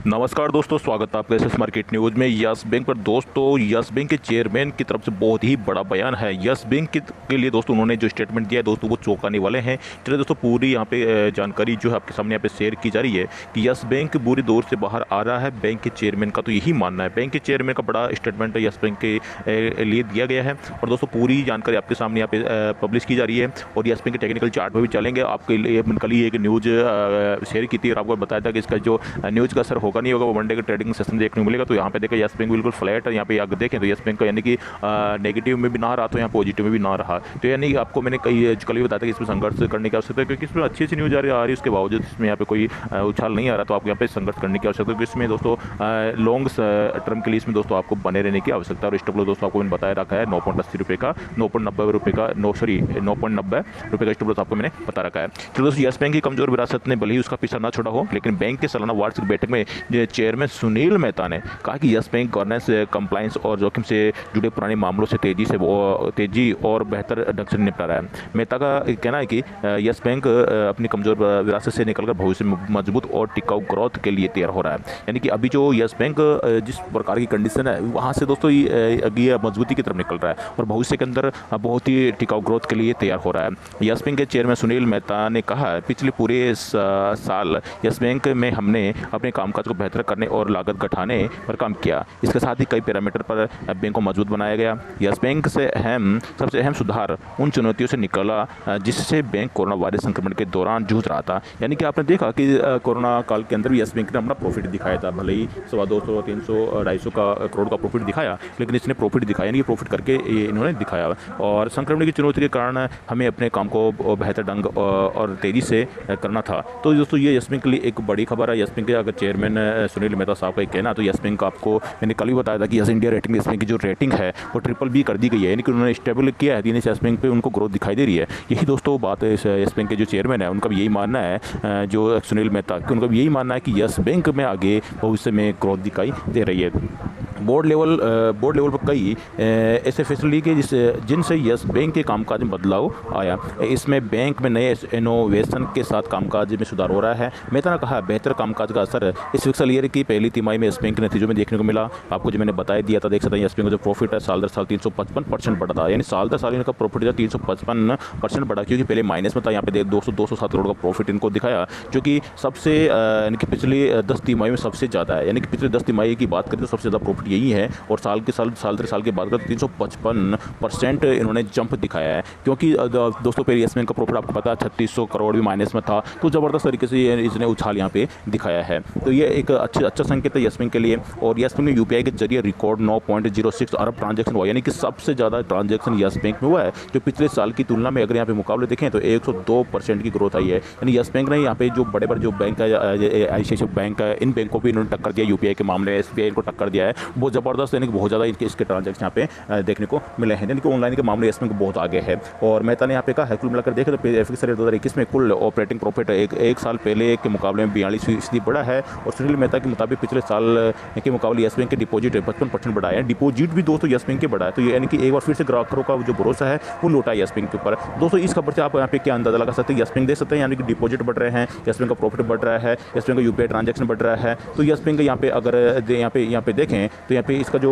नमस्कार दोस्तों, स्वागत है आपका एसएस मार्केट न्यूज़ में। यस बैंक पर दोस्तों, यस बैंक के चेयरमैन की तरफ से बहुत ही बड़ा बयान है। यस बैंक के लिए दोस्तों उन्होंने जो स्टेटमेंट दिया है दोस्तों वो चौंकाने वाले हैं। चलिए दोस्तों, पूरी यहाँ पे जानकारी जो है आपके सामने यहाँ पे शेयर की जा रही है कि यस बैंक बुरी दौर से बाहर आ रहा है। बैंक के चेयरमैन का तो यही मानना है। बैंक के चेयरमैन का बड़ा स्टेटमेंट यस बैंक के लिए दिया गया है और दोस्तों पूरी जानकारी आपके सामने यहाँ पे पब्लिश की जा रही है और यस बैंक के टेक्निकल चार्ट पर भी चलेंगे। आपके लिए कल ही एक न्यूज़ शेयर की थी और आपको बताया था कि इसका जो न्यूज़ का असर होगा नहीं होगा वो मंडे का ट्रेडिंग सेशन देखने को मिलेगा। तो यहाँ पे देखें यस बैंक बिल्कुल फ्लैट है। यहाँ पे अगर देखें तो यस बैंक का यानी कि नेगेटिव में भी ना रहा तो यहाँ पॉजिटिव में भी ना रहा। तो यानी आपको मैंने कल ही बताया था कि इसमें संघर्ष करने की आवश्यकता है, क्योंकि इसमें अच्छी न्यूज़ आ रही है उसके बावजूद इसमें यहाँ पे कोई उछाल नहीं आ रहा। तो आपको यहाँ पे संघर्ष करने की आवश्यकता है, क्योंकि इसमें दोस्तों लॉन्ग टर्म के लिए इसमें दोस्तों आपको बने रहने की आवश्यकता है। और स्टॉप लॉस दोस्तों आपको मैंने बताया रखा है 9.80 रुपये का, 9.90 रुपये का, 9.90 रुपये का स्टॉप लॉस आपको मैंने बता रखा है। तो दोस्तों यस बैंक की कमजोर विरासत ने भले ही उसका पीछा ना छोड़ा हो, लेकिन बैंक के सालाना वार्षिक बैठक में चेयरमैन सुनील मेहता ने कहा कि यस बैंक गवर्नेंस, कंप्लायंस और जोखिम से जुड़े पुराने मामलों से तेजी और बेहतर ढंग से निपटा रहा है। मेहता का कहना है कि यस बैंक अपनी कमजोर विरासत से निकलकर भविष्य में मजबूत और टिकाऊ ग्रोथ के लिए तैयार हो रहा है। यानी कि अभी जो यस बैंक जिस प्रकार की कंडीशन है वहाँ से दोस्तों ये मजबूती की तरफ निकल रहा है और भविष्य के अंदर बहुत ही टिकाऊ ग्रोथ के लिए तैयार हो रहा है। यस बैंक के चेयरमैन सुनील मेहता ने कहा, पिछले पूरे साल यस बैंक में हमने अपने कामकाज को बेहतर करने और लागत घटाने पर काम किया। इसके साथ ही कई पैरामीटर पर बैंक को मजबूत बनाया गया। यस बैंक से सबसे अहम सुधार उन चुनौतियों से निकला जिससे बैंक कोरोना वायरस संक्रमण के दौरान जूझ रहा था। यानी कि आपने देखा कि कोरोना काल के अंदर भी यस बैंक ने अपना प्रॉफिट दिखाया था। भले ही 200, 300, 250 करोड़ का प्रॉफिट दिखाया, लेकिन इसने प्रॉफिट दिखाया, यानी कि प्रॉफिट करके इन्होंने दिखाया। और संक्रमण की चुनौती के कारण हमें अपने काम को बेहतर ढंग और तेज़ी से करना था। तो दोस्तों ये यस बैंक के लिए एक बड़ी खबर है। यस बैंक के अगर चेयरमैन सुनील मेहता साहब का कहना, तो यस बैंक आपको मैंने कल ही बताया था कि yes India rating, yes bank की जो रेटिंग है वो BBB कर दी गई है। यानी कि उन्होंने स्टेबल किया है, यानी यस बैंक पे उनको ग्रोथ दिखाई दे रही है। यही दोस्तों बात है यस बैंक के जो चेयरमैन है उनका भी यही मानना है, जो सुनील मेहता, उनका भी यही मानना है कि यस बैंक में आगे भविष्य में ग्रोथ दिखाई दे रही है। बोर्ड लेवल पर कई ऐसे फैसले लिए गए जिनसे यस बैंक के कामकाज में बदलाव आया। इसमें बैंक में नए इनोवेशन के साथ कामकाज में सुधार हो रहा है। मेहता ने कहा, बेहतर कामकाज का असर इस फिक्सल ईयर की पहली तिमाही में यस बैंक के नतीजों में देखने को मिला। आपको जो मैंने बताया दिया था, देख सकते हैं यस बैंक का जो प्रॉफिट है साल दर साल 355% बढ़ा था। यानी साल दर साल इनका प्रॉफिट जो 355% बढ़ा, क्योंकि पहले माइनस में था। यहाँ पे 207 करोड़ का प्रॉफिट इनको दिखाया, जो कि सबसे यानी कि पिछले 10 तिमाही में सबसे ज़्यादा है। यानी कि पिछले 10 तिमाही की बात करें तो सबसे ज़्यादा प्रॉफिट यही है। और साल दर साल की बात करें तो 355% इन्होंने जंप दिखाया है। क्योंकि दोस्तों पहले यस बैंक का प्रॉफिट आपको पता है 3600 करोड़ भी माइनस में था, तो ज़बरदस्त तरीके से इसने उछाल यहाँ पे दिखाया है। तो ये एक अच्छा संकेत है यस बैंक के लिए। और यस बैंक ने यूपीआई के जरिए रिकॉर्ड 9.06 अरब ट्रांजैक्शन हुआ, यानी कि सबसे ज़्यादा ट्रांजैक्शन यस बैंक में हुआ है, जो पिछले साल की तुलना में अगर यहाँ पे मुकाबले देखें तो 102% की ग्रोथ आई है। यानी यस बैंक ने यहाँ पे जो बड़े जो बैंक है, आईसीआईसीआई बैंक है, इन बैंक को भी इन्होंने टक्कर दिया। यूपीआई के मामले में एसबीआई को टक्कर दिया है, बहुत ज़बरदस्त, यानी कि बहुत ज़्यादा इसके ट्रांजैक्शन यहाँ पे देखने को मिले हैं। यानी कि ऑनलाइन के मामले यस बैंक बहुत आगे है। और मेहता ने यहाँ पे कहा है, कुल मिलाकर देखें तो फिक्स रेट 2021 में कुल ऑपरेटिंग प्रॉफिट एक साल पहले के मुकाबले में 42% बढ़ा है। और सुनील मेहता के मुताबिक पिछले साल के मुकाबले यस बैंक के डिपॉजिट 55% बढ़ा है। डिपॉजिट भी दोस्तों यस बैंक के बढ़ा है। तो यानी कि एक बार फिर से ग्राहकों का जो भरोसा है वो लौटा है यस बैंक के ऊपर। दोस्तों इस खबर से आप यहाँ पे क्या अंदाजा लगा सकते हैं, यस बैंक देख सकते हैं, यानी कि डिपॉजिट बढ़ रहे हैं, यस बैंक का प्रॉफिट बढ़ रहा है, यस बैंक का यूपीआई ट्रांजैक्शन बढ़ रहा है। तो यस बैंक यहाँ पे अगर यहाँ पे देखें तो यहाँ पे इसका जो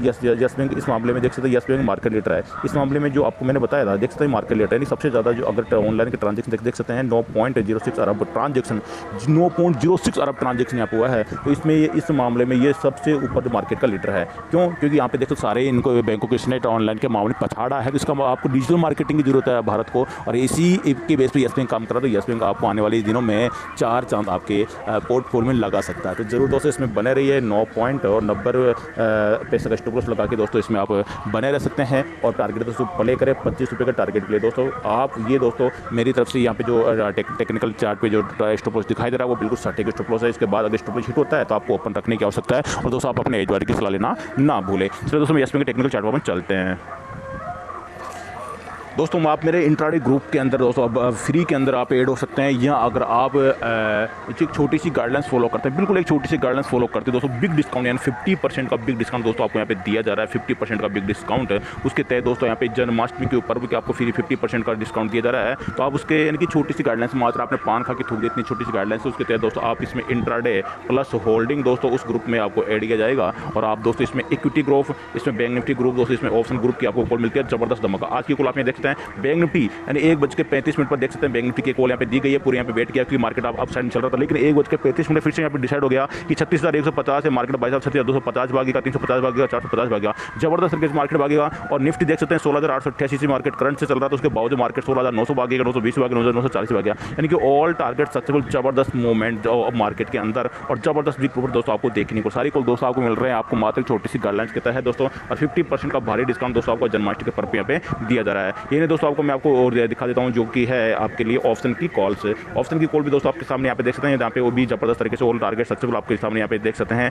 यस बैंक इस मामले में देख सकते हैं, यस बैंक मार्केट लीडर है इस मामले में। जो आपको मैंने बताया था, देख सकते हैं मार्केट लीडर, यानी सबसे ज़्यादा जो अगर ऑनलाइन के ट्रांजैक्शन देख सकते हैं 9.06 अरब ट्रांजैक्शन, 9.06 अरब ट्रांजैक्शन यहाँ पे हुआ है। तो इसमें इस मामले में ये सबसे ऊपर मार्केट का लीडर है। क्यों? क्योंकि यहाँ पे देखो सारे इनको बैंकों के इसने ऑनलाइन के मामले पछाड़ा है। तो इसका आपको डिजिटल मार्केटिंग की जरूरत है भारत को, और इसी के बेस पर यस बैंक काम कर रहा है। तो यस बैंक आपको आने वाले दिनों में 4 चांद आपके पोर्टफोलियो में लगा सकता है। तो जरूर दोस्तों इसमें बने रहिए। 9.90 पैसे का स्टॉप लॉस लगा के दोस्तों इसमें आप बने रह सकते हैं। और टारगेट दोस्तों प्ले करें 25 रुपये का टारगेट प्ले। दोस्तों आप ये दोस्तों मेरी तरफ से यहाँ पे जो टेक्निकल चार्ट पे जो स्टॉप लॉस दिखाई दे रहा है वो बिल्कुल सटीक स्टॉप लॉस है। इसके बाद अगर स्टॉप लॉस हिट होता है तो आपको ओपन रखने की आवश्यकता है। और दोस्तों आप अपने एज वाले की सलाह लेना ना भूलें। चलो दोस्तों यस बैंक के टेक्निकल चार्ट पर चलते हैं। दोस्तों आप मेरे इंट्राडे ग्रुप के अंदर दोस्तों अब फ्री के अंदर आप ऐड हो सकते हैं, या अगर आप एक छोटी सी गाइडलाइंस फॉलो करते हैं, बिल्कुल एक छोटी सी गाइडलाइंस फॉलो करते हैं दोस्तों, बिग डिस्काउंट यानी 50% का बिग डिस्काउंट दोस्तों आपको यहाँ पे दिया जा रहा है। 50% का बिग डिस्काउंट है, उसके तहत दोस्तों यहाँ पे जन्माष्टमी के ऊपर भी आपको फ्री 50% का डिस्काउंट दिया जा रहा है। तो आप उसके यानी कि छोटी सी गाइडलाइंस मात्र आपने पान खा के थूक दी, इतनी छोटी सी गाइडलाइंस है, उसके तहत दोस्तों आप इसमें इंट्राडे प्लस होल्डिंग दोस्तों उस ग्रुप में आपको ऐड किया जाएगा। और आप दोस्तों इसमें इक्विटी ग्रुप, इसमें बैंक निफ्टी ग्रुप दोस्तों, इसमें ऑप्शन ग्रुप की आपको कॉल मिलती है जबरदस्त धमाका। आज की कॉल आप देख सकते हैं बैंक निफ्टी यानी 1:35 पर देख सकते हैं बैंक निफ्टी की कॉल यहाँ पे दी गई है। पूरे यहाँ पे वेट किया कि मार्केट आप अपसाइड चल रहा था, लेकिन 1:35 फिर से यहाँ पे डिसाइड हो गया कि 36,150 है मार्केट, भाई साहब 36,250 भागेगा, 350 भागेगा, 450 भागेगा, जबरदस्त तरीके से मार्केट भागेगा। और निफ्टी देख सकते हैं 16,888 से मार्केट करंट से चल रहा था, उसके बावजूद मार्केट 16,900 भागेगा, 920 भागेगा, 940 भागेगा, यानी कि ऑल टारगेट सक्सेसफुल, जबरदस्त मूवमेंट मार्केट के अंदर और जबरदस्त बिग प्रॉफिट दोस्तों आपको देखने को सारी कॉल दोस्तों आपको मिल रहे हैं, आपको मात्र छोटी सी गाइडलाइंस के तहत दोस्तों, और 50% का भारी डिस्काउंट दोस्तों आपको जन्माष्टमी के पर्व पे यहाँ पे दिया जा रहा है। ये नहीं दोस्तों आपको मैं आपको और दिखा देता हूँ जो कि है आपके लिए ऑप्शन की कॉल से। ऑप्शन की कॉल भी दोस्तों आपके सामने यहाँ पे देख सकते हैं, जहाँ पे वो भी जबरदस्त तरीके से ऑल टारगेट सक्सेसफुल आपके सामने यहाँ पे देख सकते हैं।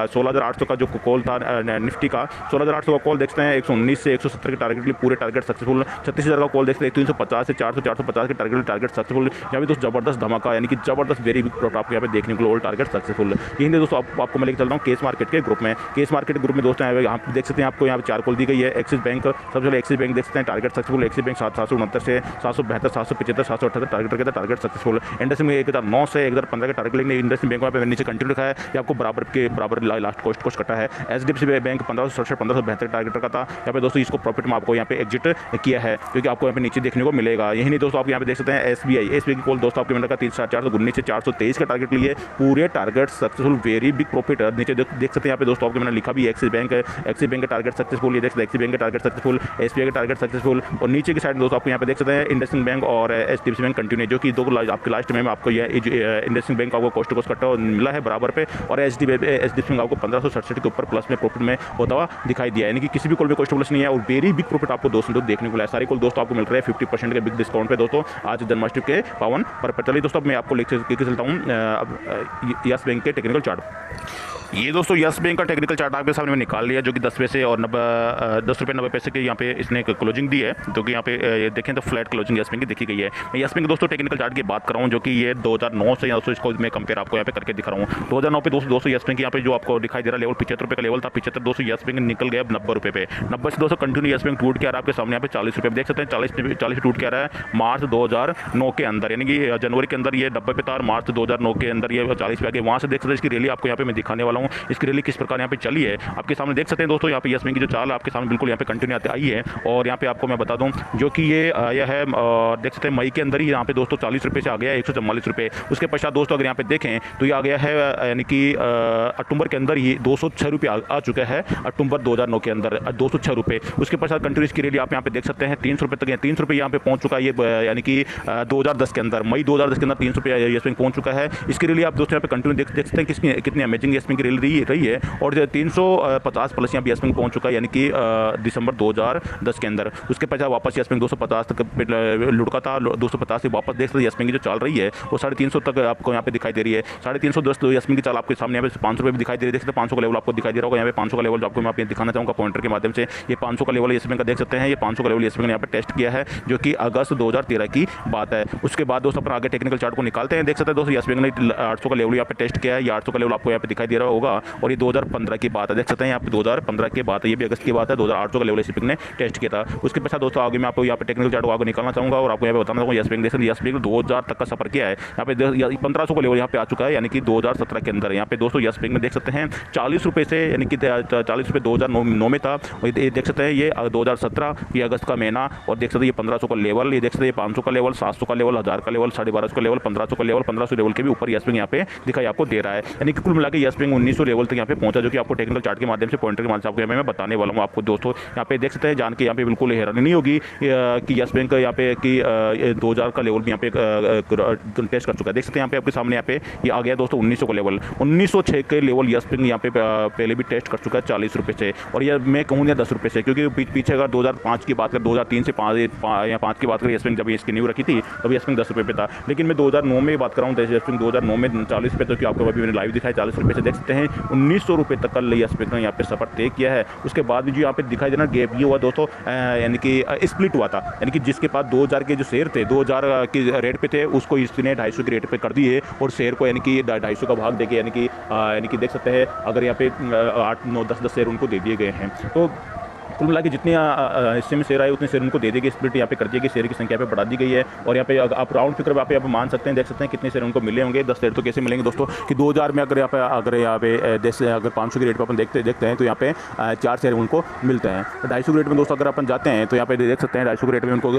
16,800 का जो कॉल था निफ्टी का, 16,800 का कॉल देखते हैं 119 से 170 के टारगेट के लिए पूरे टारगेट सक्सेसफुल। 36,000 का कॉल देखते हैं 350 से 400 450 के टारगेट सक्सेसफुल। यहाँ पे दोस्तों जबरदस्त धमाका यानी कि जबरदस्त वेरी बिग प्रॉफिट आपको यहाँ पे देखने को ऑल टारगेट सक्सेसफुल। यही दोस्तों आपको मैं लेकर चल रहा हूँ केस मार्केट के ग्रुप में। केस मार्केट ग्रुप में दोस्तों यहाँ देख सकते हैं आपको यहाँ पे 4 कॉल दी गई है। एक्सिस बैंक, सबसे पहले एक्सिस बैंक देख सकते हैं टारगेट सक्सेसफुल। एक्सिस बैंक 769 से 772 775 778 टारगेट सक्सेसफुल। इंडस्ट्री में 1009 से 1015 के टारगेट, लेकिन इंडस्ट्री बैंक पे नीचे कंटिन्यू रखा है, ये आपको बराबर लास्ट कॉस्ट कटा है। एचडीएफसी बैंक 1567 1572 टारगेट का था, यहाँ पे दोस्तों इसको प्रॉफिट में आपको यहाँ पे एग्जिट किया है, क्योंकि आपको यहाँ पे नीचे देखने को मिलेगा। यही नहीं दोस्तों आप यहाँ पे देख सकते हैं एसबीआई की कॉल दोस्तों आपके मिनट का 3,419 से 423 का टारगेट लिए, पूरे target successful, very big profit. नीचे देख सकते हैं यहाँ पे दोस्तों आपके मैंने लिखा भी एक्सिस बैंक का टारगेट सक्सेसफुल, ये देख सकते हैं एक्सिस बैंक का टारगेट सक्सेसफुल, एसबीआई का टारगेट सक्सेसफुल। और नीचे की साइड दोस्तों आपको यहाँ पे देख सकते हैं इंडस्ट्रियल बैंक और एचडीएफसी बैंक कंटिन्यू, जो कि दो आपके लास्ट में आपको ये इंडस्ट्रियल बैंक आपको कॉस्ट टू कॉस्ट कटा मिला है बराबर पे, और एचडीएफसी बैंक आपको 1567 के ऊपर प्लस में प्रॉफिट में होता हुआ दिखाई दिया है, यानी कि किसी भी कॉल में कॉस्ट प्लस नहीं है, और वेरी बिग प्रॉफिट आपको दोस्तों देखने को मिला है। सारी कॉल दोस्तों आपको मिल रहे हैं 50% के बिग डिस्काउंट पे दोस्तों आज जन्माष्टमी के पावन पर। चलिए दोस्तों अब मैं आपको लेकर चलता हूँ यस बैंक के टेक्निकल चार्ट। ये दोस्तों यस बैंक का टेक्निकल चार्ट आपके सामने में निकाल लिया, जो कि 10 पैसे और 10 रुपये 90 पैसे के यहाँ पे इसने क्लोजिंग दी है, जो कि यहाँ पे देखें तो फ्लैट क्लोजिंग यस बैंक की देखी गई है। मैं यस बैंक दोस्तों टेक्निकल चार्ट की बात कर रहा हूँ, जो कि ये 2009 से दोस्तों इसको मैं कंपेयर आपको यहाँ पे करके दिखा रहा हूँ। 2009 पे दोस्तों यस बैंक यहाँ पे जो आपको दिखाई दे रहा है लेवल 75 रुपये का लेवल था, 75 दोस्तों यस बैंक निकल गया 90 रुपये पे। 90 से दोस्तों कंटिन्यू यस बैंक टूट के आ रहा है आपके सामने यहाँ पे 40 रुपये देख सकते हैं, 40 टूट के आ रहा है मार्च 2009 के अंदर, यानी कि जनवरी के अंदर ये 90 पे था, मार्च 2009 के अंदर ये 40 पे आ गया। वहाँ से देख सकते हैं इसकी रैली आपको यहाँ पे मैं दिखाने वाला हूँ, इसकी रैली किस प्रकार यहाँ पे चली है आपके सामने देख सकते हैं दोस्तों। यहाँ पे यस बैंक की जो चाल आपके सामने बिल्कुल यहाँ पे कंटिन्यू आते आई है, और यहाँ पे आपको मैं बता दूं जो कि ये आया है देख सकते हैं मई के अंदर ही यहाँ पे दोस्तों 40 रुपये से आ गया 144 रुपये। उसके पश्चात दोस्तों अगर यहाँ पे देखें तो ये आ गया है यानी कि अक्टूबर के अंदर ही 206 रुपये आ चुका है, अक्टूबर 2009 के अंदर 206 रुपये। उसके पश्चात कंटिन्यूस की रैली आप यहाँ पे देख सकते हैं 300 रुपये तक, 300 रुपये यहाँ पे पहुँच चुका है ये, यानी कि 2010 के अंदर मई 2010 के अंदर 300 रुपये यस बैंक पहुँच चुका है। इसकी रैली आप दोस्तों यहाँ पे कंटिन्यू देख सकते हैं कितनी अमेजिंग यस बैंक की रैली रही है, और 350 प्लस यहाँ पे यस बैंक पहुँच चुका है, यानी कि दिसंबर 2010 के अंदर। उसके पश्चात वापस यस बैंक 250 तक लुढ़का था, 250 से वापस देख सकते यस बैंक की जो चाल रही है वो 350 तक आपको यहाँ पे दिखाई दे रही है। 350 यस बैंक की चाल आपके सामने यहाँ पे 500 रुपये भी दिखाई दे रही है, देख सकते 500 का लेवल आपको दिखाई दे रहा होगा। यहाँ पे 500 का लेवल आपको मैं दिखाना चाहूँगा पॉइंटर के माध्यम से। ये 500 का लेवल यस बैंक का देख सकते हैं, ये 500 का लेवल यस बैंक ने यहाँ पे टेस्ट किया है, जो कि अगस्त 2013 की बात है। उसके बाद दोस्तों अपन आगे टेक्निकल चार्ट को निकालते हैं, देख सकते हैं दोस्तों यस बैंक ने 800 का लेवल यहाँ पे टेस्ट किया है, ये 800 का लेवल आपको यहाँ पे दिखाई दे रहा होगा, और ये 2015 की बात है, देख सकते हैं यहाँ पे 2015 की बात है, ये भी अगस्त की बात है, 2008 का लेवल यस बैंक ने टेस्ट किया था। उसके पश्चात दोस्तों आगे मैं आपको यहाँ पे टेक्निकल चार्ट को आगे निकालना चाहूँगा, और आपको यहाँ पे बताना चाहूँगा यस बैंक देख यस बैंक 2000 तक का सफर किया है, यहाँ पे 1500 का लेवल यहाँ पे आ चुका है, यानी कि 2017 के अंदर। यहाँ पे दोस्तों यस बैंक में देख सकते हैं 40 रुपये से, यानी कि 40 रुपये 2009 में था, और ये देख सकते हैं ये 2017 ये अगस्त का महीना, और देख सकते हैं ये 1500 का लेवल, ये देख सकते हैं 500 का लेवल, 700 का लेवल, 1000 का लेवल, 1250 का लेवल, 1500 का लेवल, 1500 लेवल के भी ऊपर यस बैंक यहाँ पे दिखाई आपको दे रहा है, यानी कि कुल मिला के यस बैंक 1900 लेवल तक यहाँ पे पहुंचा, जो कि आपको टेक्निकल चार्ट के माध्यम से पॉइंटर के माध्यम से आपको मैं बताने वाला हूँ आपको दोस्तों। यहाँ पे देख सकते हैं जान के यहाँ पे बिल्कुल हैरानी नहीं होगी कि यस बैंक यहाँ पे कि 2000 का लेवल भी यहाँ पे टेस्ट कर चुका है। देख सकते हैं यहाँ पे आपके सामने यहाँ पे ये आ गया दोस्तों 1900 का लेवल, 1906 के लेवल यस बैंक यहाँ पे पहले भी टेस्ट कर चुका है 40 रुपये से, और यह मैं कहूँ 10 रुपये से, क्योंकि पीछे अगर 2005 की बात करें, 2003 से 5 की बात करें, यस बैंक जब इसकी न्यू रखी थी तब यस बैंक 10 रुपये पे था। लेकिन मैं 2009 में बात कर रहा हूँ, यस बैंक 2009 में 40 रुपये, तो कि आपको अभी मैंने लाइव दिखाया 40 रुपये से। देख सकते हैं 1900 रुपये तक का यस बैंक ने यहाँ पे सफर तय किया है। उसके बाद भी जो यहाँ पे दिखाई देना गैप ये हुआ दोस्तों, यानी कि स्प्लिट हुआ था, यानी कि जिसके पास 2000 के जो शेयर थे 2000 के रेट पे थे उसको इसने 250 के रेट पे कर दिए और शेयर को यानी कि 250 का भाग देके यानी कि देख सकते हैं अगर यहाँ पे 8 9 10 शेयर उनको दे दिए गए हैं। तो कुल मिला के जितने हिस्से में शेयर आए उतने शेयर उनको दे देगी, स्प्लिट यहाँ पे कर दिए गए, शेयर की संख्या पे बढ़ा दी गई है। और यहाँ पे आप राउंड फिगर आप यहाँ पे मान सकते हैं, देख सकते हैं कितने शेयर उनको मिले होंगे। 10 शेयर तो कैसे मिलेंगे दोस्तों कि 2000 में अगर यहाँ पे जैसे अगर 500 के रेट पर अपन देखते हैं तो यहाँ पे 4 शेयर उनको मिलते हैं। 250 के रेट में दोस्तों अगर अपन जाते हैं तो यहाँ पे देख सकते हैं 250 के रेट में उनको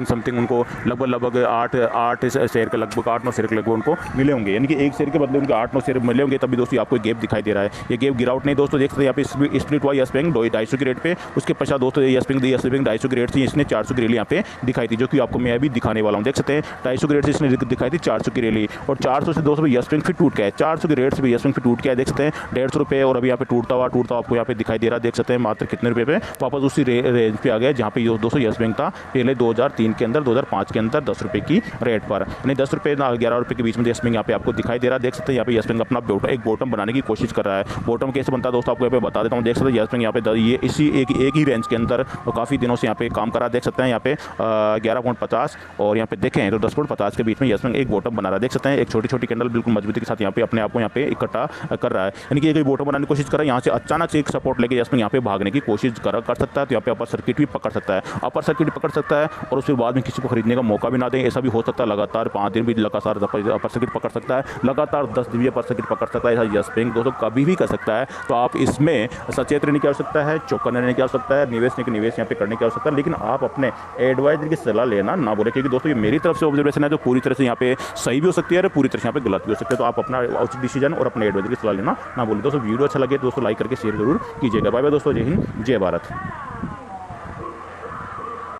समथिंग उनको लगभग 8 शेयर के लगभग 8 9 शेयर के लगभग उनको मिले होंगे, यानी कि एक शेयर के बदले उनको 8 9 शेयर मिले होंगे। तभी दोस्तों आपको गैप दिखाई दे रहा है, ये गैप गिरावट नहीं दोस्तों, देख सकते हैं यहाँ पे स्प्लिट हुआ यस बैंक 250 के रेट पे। उसके पश्चात दोस्तों यस बैंक 250 की रेट थी, इसने 400 की रैली यहाँ पे दिखाई थी, जो कि आपको मैं अभी दिखाने वाला हूँ। देख सकते हैं 250 की रेट से इसने दिखाई थी 400 की रैली, और 400 से दोस्तों यस बैंक फिर टूट गया है, 400 की रेट से भी यस बैंक फिर टूट गया है। देख सकते हैं 150 रुपये और अभी यहाँ पे टूटता हुआ आपको यहाँ पे दिखाई दे रहा है। देख सकते हैं मात्र कितने रुपये पे वापस उसी रेंज पे आ गया जहाँ पे दोस्तों यस बैंक था पहले 2003 के अंदर 2005 के अंदर 10 रुपये की रेट पर, यानी 10 रुपये 11 रुपये के बीच में यस बैंक यहाँ पे आपको दिखाई दे रहा है। देख सकते हैं यहाँ पे यस बैंक अपना एक बॉटम बनाने की कोशिश कर रहा है। बॉटम कैसे बनता है दोस्तों आपको यहाँ पे बता देता हूँ। देख सकते हैं यस बैंक यहाँ पे ये इसी एक ही रेंज के अंदर काफ़ी दिनों से यहाँ पे काम करा। देख सकते हैं यहाँ पे 11.50 और यहाँ पे देखें तो 10.50 के बीच में यस बैंक एक बॉटम बना रहा है। देख सकते हैं एक छोटी छोटी कैंडल बिल्कुल मजबूती के साथ यहाँ पे अपने आप को यहाँ पे इकट्ठा कर रहा है, यानी कि एक बॉटम बनाने की कोशिश कर रहा है। यहाँ से अचानक से एक सपोर्ट लेके यस बैंक यहाँ पे भागने की कोशिश कर सकता है, तो यहाँ पे अपर सर्किट भी पकड़ सकता है, अपर सर्किट पकड़ सकता है और उसके बाद में किसी को खरीदने का मौका भी ना दें, ऐसा भी हो सकता है। लगातार 5 दिन भी लगातार अपर सर्किट पकड़ सकता है, लगातार 10 दिन भी अपर सर्किट पकड़ सकता है, ऐसा यस बैंक दोस्तों कभी भी कर सकता है। तो आप इसमें सचेत रहने की आवश्यकता है, चौकन्ने रहने की आवश्यकता है, निवेश यहाँ पे करने की आवश्यकता है, लेकिन आप अपने एडवाइजर की सलाह लेना ना बोले, क्योंकि दोस्तों ये मेरी तरफ से ऑब्जर्वेशन है जो पूरी तरह से यहाँ पे सही भी हो सकती है और पूरी तरह से यहाँ पे गलत भी हो सकती है। तो आप अपना उचित डिसीजन और अपने एडवाइजर की सलाह लेना ना बोले। दोस्तों वीडियो अच्छा लगे दोस्तों लाइक करके शेयर जरूर कीजिएगा। बाय बाय दोस्तों, जय हिंद जय भारत।